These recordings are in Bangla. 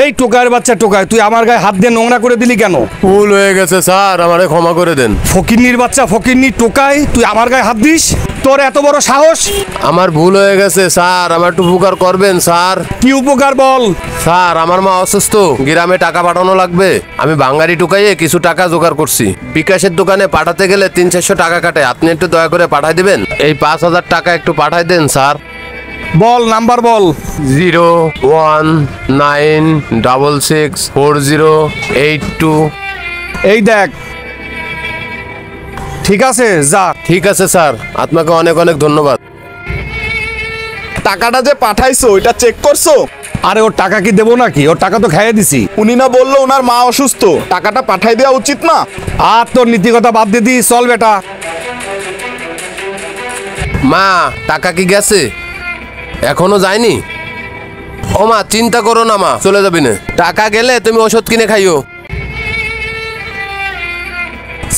এই টোকার বাচ্চা টোকায়, তুই আমার গায়ে হাত দিয়ে নোংরা করে দিলি কেন? ভুল হয়ে গেছে স্যার, আমারে ক্ষমা করে দেন। ফকিন্নির বাচ্চা, ফকিন্নি টোকায়, তুই আমার গায়ে হাত দিস? তোর এত বড় সাহস! আমার ভুল হয়ে গেছে স্যার, আমার একটু উপকার করবেন স্যার। কি উপকার বল? স্যার আমার মা অসুস্থ, গ্রামে টাকা পাঠানো লাগবে। আমি বাঙালি টুকাইয়ে কিছু টাকা জোগাড় করছি। বিকাশের দোকানে পাঠাতে গেলে 300-400 টাকা কাটে, আপনি একটু দয়া করে পাঠাই দিবেন। এই 5000 টাকা একটু পাঠাই দেন স্যার। বল, নাম্বার বল। 019664082। এই দেখ, ঠিক আছে যা। ঠিক আছে স্যার, আপনাকে অনেক অনেক ধন্যবাদ। টাকাটা যে পাঠাইছো ওইটা চেক করছো? আরে ওর টাকা কি দেবো নাকি? ওর টাকা তো খাইয়ে দিছি। উনি না বললো ওনার মা অসুস্থ, টাকাটা পাঠাই দেওয়া উচিত না? আর তোর নীতিকতা বাদ দিয়ে দিই, চল বেটা। মা টাকা কি গেছে? এখনো যায়নি? ও মা চিন্তা করো না মা, চলে যাবি না। টাকা গেলে তুমি ওষুধ কিনে খাইও।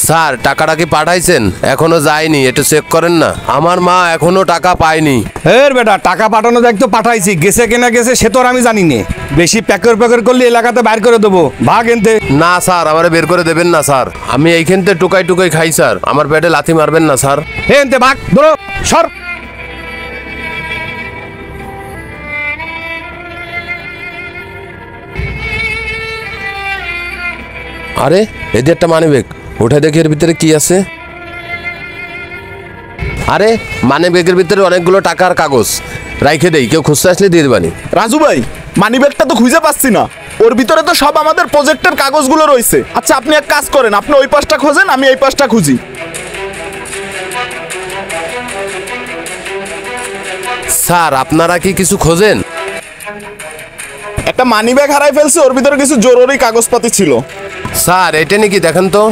স্যার টাকাটা কি পাঠাইছেন? এখনো যায়নি, একটু চেক করেন না। আমার মা এখনো টাকা পায়নি। এর বেটা, টাকা পাঠানো দেখ তো পাঠাইছি, গেছে কিনা গেছে সে তো আর আমি জানি না। বেশি প্যাকের করলে এলাকাতে বাইর করে দেবো, ভাগ এনতে। না স্যার, আমারে বের করে দেবেন না স্যার। আমি এইখানতে টুকাই টুকাই খাই স্যার, আমার পেটে লাথি মারবেন না স্যার। এনতে ভাগ, ধরো, সর। আরে এদের একটা মানি ব্যাগ, ওঠা দেখি এর ভিতরে কি আছে। আরে মানি ব্যাগের ভিতরে অনেকগুলো টাকার কাগজ, রাইখে দেই, কেউ খুঁজতে আসলে দিয়ে দেবানি। রাজু ভাই, মানি ব্যাগটা তো খুঁজে পাচ্ছি না। ওর ভিতরে তো সব আমাদের প্রজেক্টের কাগজগুলো রয়েছে। আচ্ছা আপনি এক কাজ করেন, আপনি ওই পাশটা খোঁজেন, আমি এই পাশটা খুঁজি। স্যার আপনারা কি কিছু খোঁজেন? একটা মানি ব্যাগ হারাই ফেলছে, ওর ভিতরে কিছু জরুরি কাগজপাতি ছিল। স্যার এটা নাকি দেখেন তো।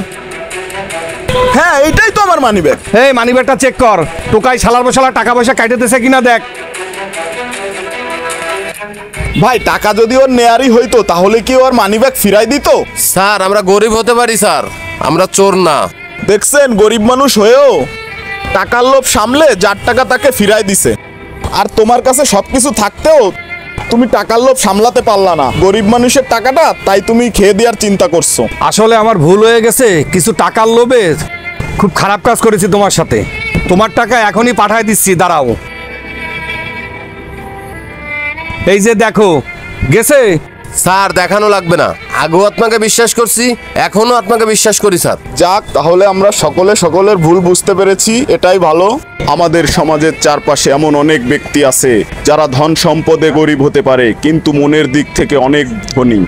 হ্যাঁ এইটাই তো আমার মানি ব্যাগ। এই মানি ব্যাগটা চেক কর, টোকাই শালার বসালা টাকা পয়সা কাইটেতেছে কিনা দেখ। ভাই টাকা যদি ওর নেয়ারই হইতো তাহলে কি ওর মানি ব্যাগ ফিরাই দিত? স্যার আমরা গরিব হতে পারি স্যার, আমরা চোর না। দেখছেন, গরিব মানুষ হয়েও টাকার লোভ সামলে যার টাকা তাকে ফিরাই দিছে। আর তোমার কাছে সবকিছু থাকতেও তুমি টাকার লোভ সামলাতে পারলা না। গরিব মানুষের টাকাটা তাই তুমি খেয়ে দেওয়ার চিন্তা করছো। আসলে আমার ভুল হয়ে গেছে, কিছু টাকার লোভে খুব খারাপ কাজ করেছি তোমার সাথে। তোমার টাকা এখনই পাঠায় দিচ্ছি, দাঁড়াও। এই যে দেখো, গেছে। স্যার দেখানো লাগবে না, আগেও আপনাকে বিশ্বাস করছি, এখনো আপনাকে বিশ্বাস করি স্যার। যাক, তাহলে আমরা সকলে সকলের ভুল বুঝতে পেরেছি, এটাই ভালো। আমাদের সমাজের চারপাশে এমন অনেক ব্যক্তি আছে যারা ধন সম্পদে গরিব হতে পারে কিন্তু মনের দিক থেকে অনেক ধনী।